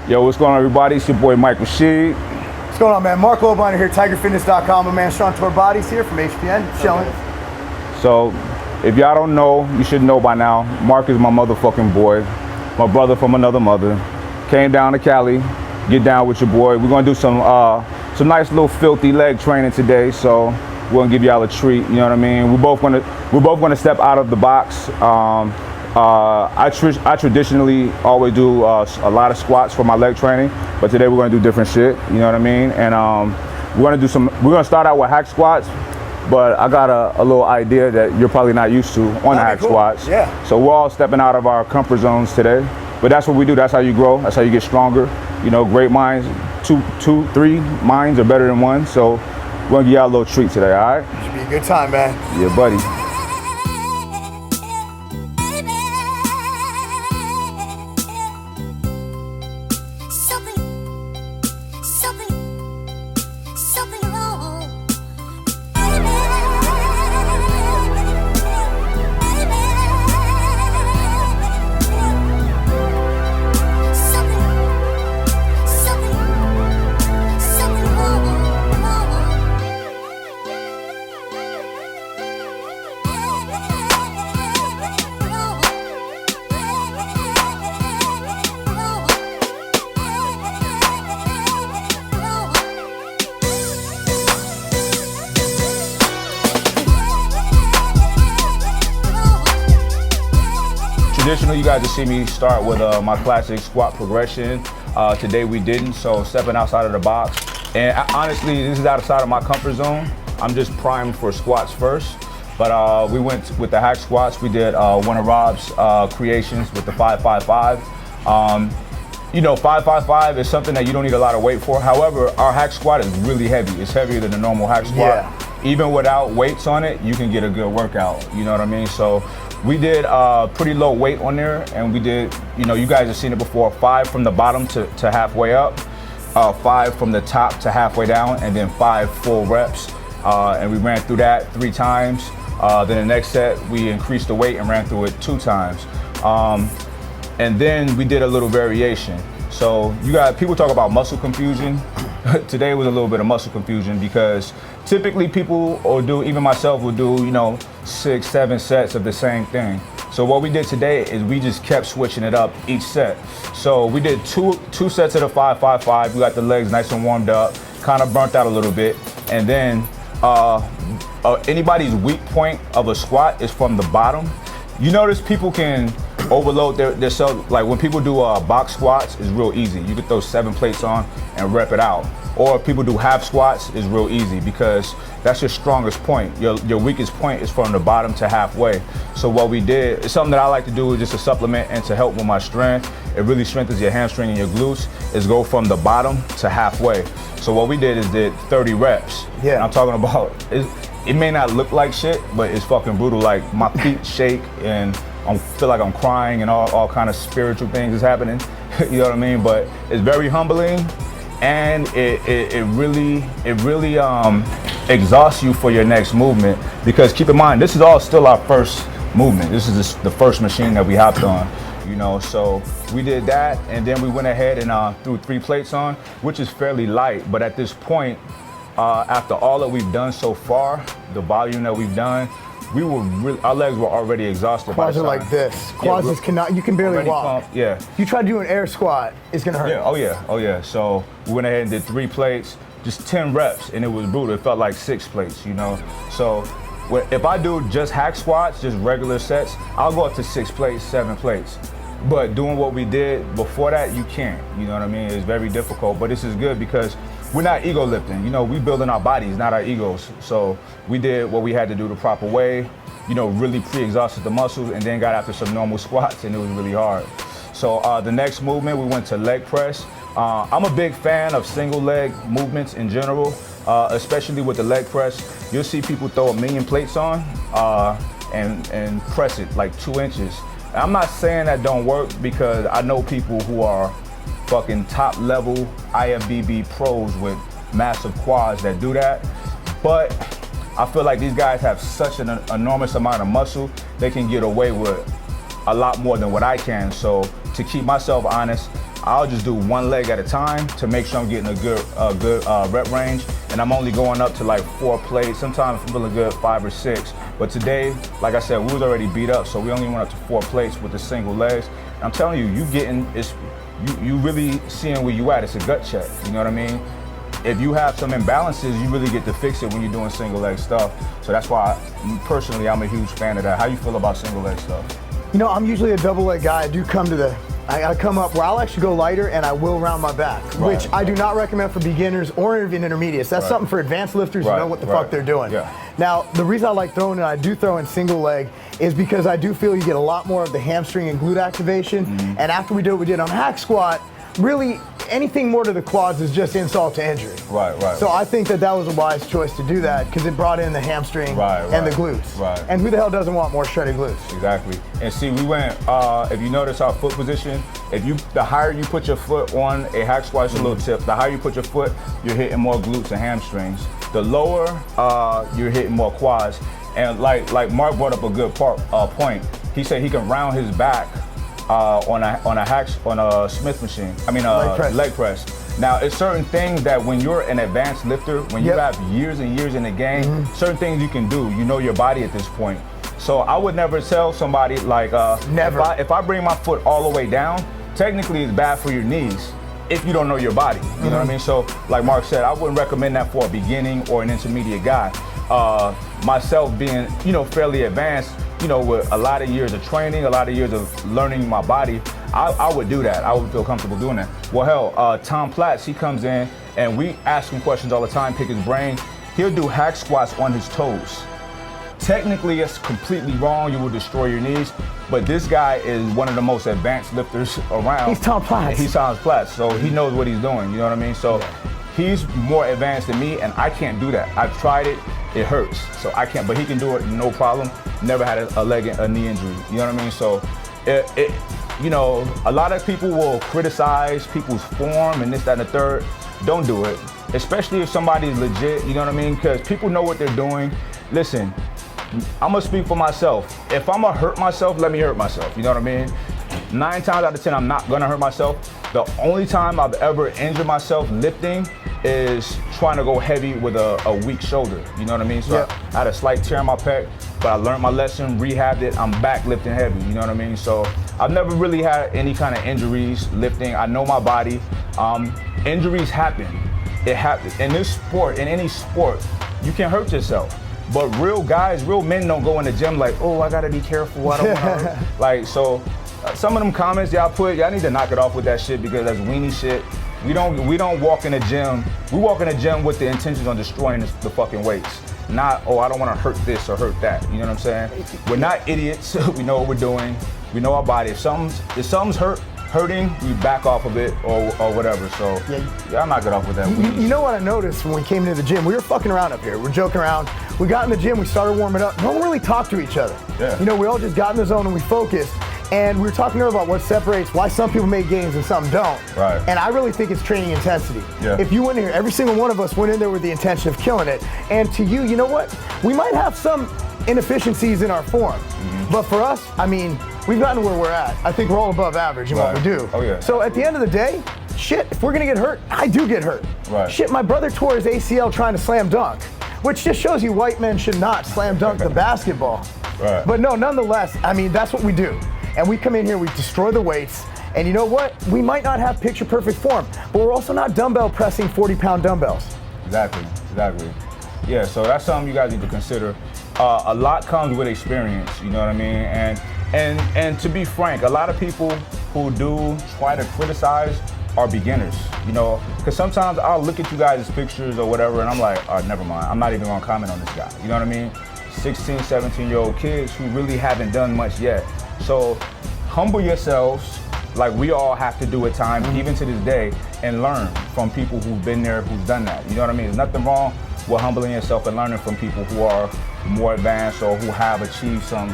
Yo, what's going on, everybody? It's your boy Marc Rashid. What's going on, man? Marc Lobliner here, TigerFitness.com. My man Sean Tour Bodies here from HPN, chilling. So, if y'all don't know, you should know by now. Marc is my motherfucking boy, my brother from another mother. Came down to Cali, get down with your boy. We're gonna do some nice little filthy leg training today. So we're gonna give y'all a treat. You know what I mean? We're both gonna step out of the box. I traditionally always do a lot of squats for my leg training, but today we're gonna do different shit. You know what I mean? And we're gonna start out with hack squats, but I got a little idea that you're probably not used to on hack squats. Yeah. So we're all stepping out of our comfort zones today, but that's what we do. That's how you grow. That's how you get stronger. You know, great minds, three minds are better than one. So we're gonna give y'all a little treat today. All right? Should be a good time, man. Yeah, buddy. Traditionally, you guys will see me start with my classic squat progression. Today we didn't, so stepping outside of the box. And honestly, this is outside of my comfort zone. I'm just primed for squats first. But we went with the hack squats. We did one of Rob's creations with the 5-5-5. You know, 5-5-5 is something that you don't need a lot of weight for. However, our hack squat is really heavy. It's heavier than the normal hack squat. Yeah. Even without weights on it, you can get a good workout. You know what I mean? So we did pretty low weight on there, and we did, you know, you guys have seen it before, 5 from the bottom to halfway up, 5 from the top to halfway down, and then 5 full reps. And we ran through that 3 times. Then the next set, we increased the weight and ran through it 2 times. And then we did a little variation. So you guys, people talk about muscle confusion. Today was a little bit of muscle confusion because typically people will do, even myself will do, you know, 6, 7 sets of the same thing. So what we did today is we just kept switching it up each set. So we did two sets of the 5-5-5. We got the legs nice and warmed up, kind of burnt out a little bit. And then anybody's weak point of a squat is from the bottom. You notice people can overload their self, like when people do box squats, it's real easy. You can throw 7 plates on and rep it out. Or if people do half squats, it's real easy because that's your strongest point. Your weakest point is from the bottom to halfway. So what we did, it's something that I like to do just to supplement and to help with my strength. It really strengthens your hamstring and your glutes, is go from the bottom to halfway. So what we did is did 30 reps. Yeah. And I'm talking about, it may not look like shit, but it's fucking brutal. Like my feet shake and I feel like I'm crying and all kind of spiritual things is happening. You know what I mean? But it's very humbling, and it really exhausts you for your next movement. Because keep in mind, this is all still our first movement. This is the first machine that we hopped on. You know, so we did that, and then we went ahead and threw 3 plates on, which is fairly light. But at this point, after all that we've done so far, the volume that we've done, our legs were already exhausted. Quads are like this. Quads just cannot, you can barely walk. Pumped, yeah. If you try to do an air squat, it's gonna hurt. Yeah, oh yeah. So we went ahead and did 3 plates, just 10 reps, and it was brutal. It felt like 6 plates, you know? So if I do just hack squats, just regular sets, I'll go up to 6 plates, 7 plates. But doing what we did before that, you can't, you know what I mean? It's very difficult, but this is good because we're not ego lifting. You know, we building our bodies, not our egos. So we did what we had to do the proper way, you know, really pre-exhausted the muscles, and then got after some normal squats, and it was really hard. So the next movement, we went to leg press. I'm a big fan of single leg movements in general, especially with the leg press. You'll see people throw 1,000,000 plates on and press it like 2 inches. I'm not saying that don't work, because I know people who are fucking top level IFBB pros with massive quads that do that. But I feel like these guys have such an enormous amount of muscle, they can get away with a lot more than what I can. So to keep myself honest, I'll just do one leg at a time to make sure I'm getting a good rep range, and I'm only going up to like 4 plates. Sometimes I'm feeling good 5 or 6. But today, like I said, we was already beat up, so we only went up to 4 plates with the single legs. And I'm telling you, you really seeing where you at. It's a gut check. You know what I mean? If you have some imbalances, you really get to fix it when you're doing single leg stuff. So that's why, personally, I'm a huge fan of that. How you feel about single leg stuff? You know, I'm usually a double leg guy. I come up where I'll actually go lighter and I will round my back, which I do not recommend for beginners or even intermediates. That's something for advanced lifters who know what the fuck they're doing. Yeah. Now, the reason I like throwing it, I do throw in single leg, is because I do feel you get a lot more of the hamstring and glute activation. And after we did what we did on hack squat, really anything more to the quads is just insult to injury. So I think that was a wise choice to do that because it brought in the hamstring and the glutes. And who the hell doesn't want more shredded glutes? Exactly. And see, we went, if you notice our foot position, the higher you put your foot on a hack squat, it's a little tip, the higher you put your foot, you're hitting more glutes and hamstrings. The lower, you're hitting more quads. And like Mark brought up a good point. He said he can round his back on a Smith machine. I mean, leg press. Now, it's certain things that when you're an advanced lifter, when you have years and years in the game, certain things you can do. You know your body at this point. So I would never tell somebody like, if I bring my foot all the way down, technically it's bad for your knees if you don't know your body. You know what I mean? So, like Mark said, I wouldn't recommend that for a beginning or an intermediate guy. Myself being, fairly advanced, with a lot of years of training, a lot of years of learning my body, I would do that. I would feel comfortable doing that. Well, hell, Tom Platts, he comes in and we ask him questions all the time, pick his brain. He'll do hack squats on his toes. Technically, it's completely wrong. You will destroy your knees. But this guy is one of the most advanced lifters around. He's Tom Platts. He's Tom Platts, so he knows what he's doing. You know what I mean? So he's more advanced than me, and I can't do that. I've tried it. It hurts, so I can't. But he can do it, no problem. Never had a knee injury. You know what I mean? So, a lot of people will criticize people's form and this, that, and the third. Don't do it, especially if somebody's legit. You know what I mean? Because people know what they're doing. Listen, I'm gonna speak for myself. If I'm gonna hurt myself, let me hurt myself. You know what I mean? 9 times out of 10, I'm not gonna hurt myself. The only time I've ever injured myself lifting is trying to go heavy with a weak shoulder. You know what I mean? So I had a slight tear in my pec, but I learned my lesson, rehabbed it, I'm back lifting heavy. You know what I mean? So I've never really had any kind of injuries lifting. I know my body. Injuries happen. It happens. In this sport, in any sport, you can hurt yourself. But real guys, real men don't go in the gym like, oh, I gotta be careful, I don't wanna hurt. Some of them comments y'all put, y'all need to knock it off with that shit because that's weenie shit. We don't walk in the gym. We walk in the gym with the intentions on destroying the fucking weights. Not, oh, I don't wanna hurt this or hurt that. You know what I'm saying? We're not idiots. We know what we're doing. We know our body. If something's hurting, we back off of it or whatever. So y'all knock it off with that. You know what I noticed when we came into the gym? We were fucking around up here. We're joking around. We got in the gym, we started warming up. No one really talked to each other. We all just got in the zone and we focused. And we were talking about what separates why some people make gains and some don't. And I really think it's training intensity. If you went in here, every single one of us went in there with the intention of killing it. And to you know what? We might have some inefficiencies in our form. But for us, I mean, we've gotten where we're at. I think we're all above average in what we do. So at the end of the day, shit, if we're gonna get hurt, I do get hurt. Shit, my brother tore his ACL trying to slam dunk, which just shows you white men should not slam dunk the basketball. But no, nonetheless, I mean, that's what we do. And we come in here, we destroy the weights, and you know what? We might not have picture perfect form, but we're also not dumbbell pressing 40-pound dumbbells. Exactly. Yeah, so that's something you guys need to consider. A lot comes with experience, you know what I mean? And to be frank, a lot of people who do try to criticize are beginners, because sometimes I'll look at you guys' pictures or whatever, and I'm like, never mind, I'm not even gonna comment on this guy, you know what I mean? 16, 17-year-old kids who really haven't done much yet. So humble yourselves, like we all have to do at times, even to this day, and learn from people who've been there, who's done that. You know what I mean? There's nothing wrong with humbling yourself and learning from people who are more advanced or who have achieved some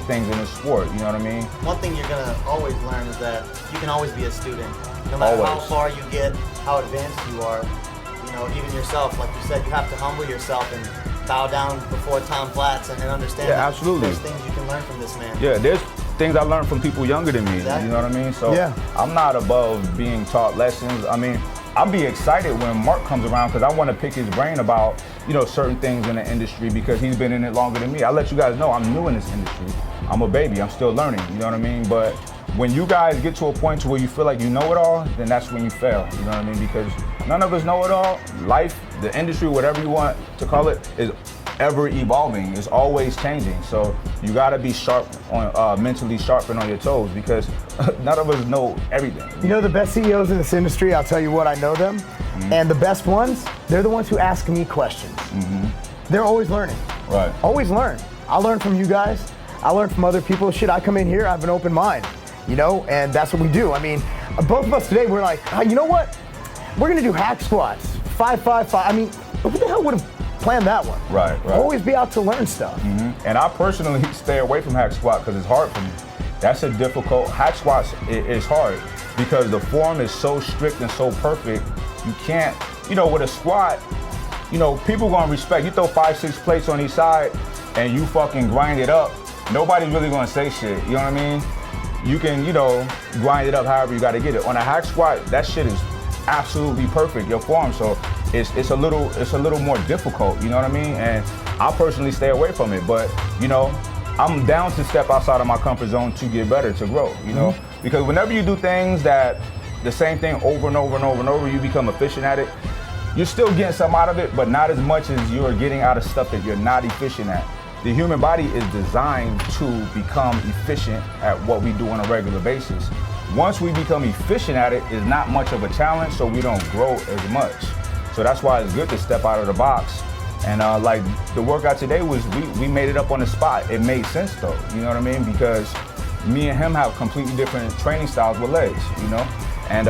things in the sport. You know what I mean? One thing you're gonna always learn is that you can always be a student, no matter how far you get, how advanced you are. Even yourself, like you said, you have to humble yourself and bow down before Tom Platts and understand that there's things you can learn from this man. Yeah, things I learned from people younger than me. Exactly. You know what I mean? So Yeah. I'm not above being taught lessons. I mean, I'll be excited when Marc comes around because I want to pick his brain about, you know, certain things in the industry because he's been in it longer than me. I let you guys know I'm new in this industry. I'm a baby. I'm still learning. You know what I mean? But when you guys get to a point to where you feel like you know it all, then that's when you fail. You know what I mean? Because none of us know it all. Life, the industry, whatever you want to call it, is ever evolving. It's always changing. So you gotta be sharp on mentally sharp and on your toes because none of us know everything. You know the best CEOs in this industry, I'll tell you what, I know them. And the best ones, they're the ones who ask me questions. They're always learning. Right. Always learn. I learn from you guys. I learn from other people. Shit, I come in here, I have an open mind, you know, and that's what we do. I mean, both of us today, we're like, you know what? We're gonna do hack squats, 5-5-5. I mean, who the hell would have planned that one? Right. Always be out to learn stuff. And I personally stay away from hack squat because it's hard for me. That's a difficult, hack squats is hard because the form is so strict and so perfect. You can't, you know, with a squat, you know, people gonna respect. You throw 5-6 plates on each side and you fucking grind it up. Nobody's really gonna say shit, you know what I mean? You can, you know, grind it up however you gotta get it. On a hack squat, that shit is absolutely perfect, your form. So it's a little more difficult, you know what I mean? And I personally stay away from it, but you know, I'm down to step outside of my comfort zone to get better, to grow, you know? Because whenever you do things that the same thing over and over and over and over, you become efficient at it, you're still getting some out of it, but not as much as you're getting out of stuff that you're not efficient at. The human body is designed to become efficient at what we do on a regular basis. Once we become efficient at it, it's not much of a challenge, so we don't grow as much. So that's why it's good to step out of the box. And like the workout today was, we made it up on the spot. It made sense though, you know what I mean? Because me and him have completely different training styles with legs, you know? And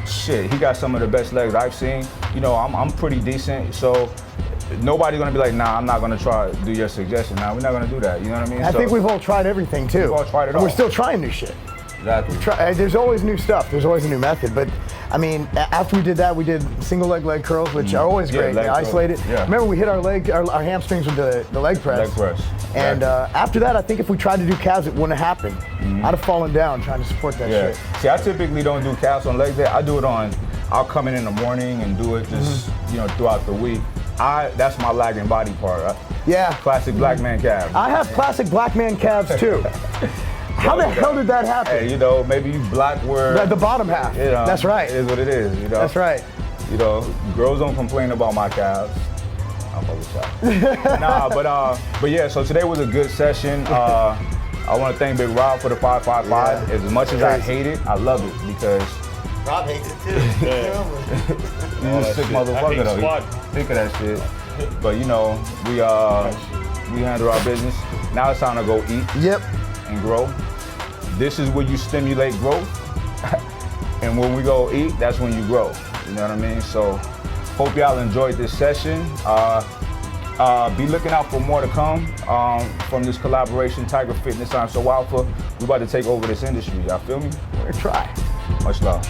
shit, he got some of the best legs I've seen. You know, I'm pretty decent, so nobody's gonna be like, nah, I'm not gonna try to do your suggestion. Nah, we're not gonna do that, you know what I mean? I think we've all tried everything too. We've all tried it all. We're still trying new shit. Exactly. There's always new stuff. There's always a new method. But I mean, after we did that, we did single leg curls, which are always great. leg Isolated. Yeah. Remember, we hit our hamstrings with the leg press. Leg press. And after that, I think if we tried to do calves, it wouldn't have happened. I'd have fallen down trying to support that shit. See, I typically don't do calves on leg day. I do it on, I'll come in the morning and do it just, you know, throughout the week. That's my lagging body part. Yeah. Classic black man calves. I have classic black man calves too. How the hell did that happen? Hey, you know, maybe you black where The bottom half. You know, that's right. It is what it is, you know. That's right. You know, girls don't complain about my calves. I'm fucking shot. Nah, but yeah, so today was a good session. I want to thank Big Rob for the 5-5-5. Yeah. As much as I hate it, I love it because Rob hates it too. he's a sick motherfucker though. Think of that shit. But you know, we handle our business. Now it's time to go eat. Yep. And grow. This is where you stimulate growth. And when we go eat, that's when you grow. You know what I mean? So hope y'all enjoyed this session. Be looking out for more to come from this collaboration, Tiger Fitness. I'm So Alpha. We're about to take over this industry. Y'all feel me? We're gonna try. Much love.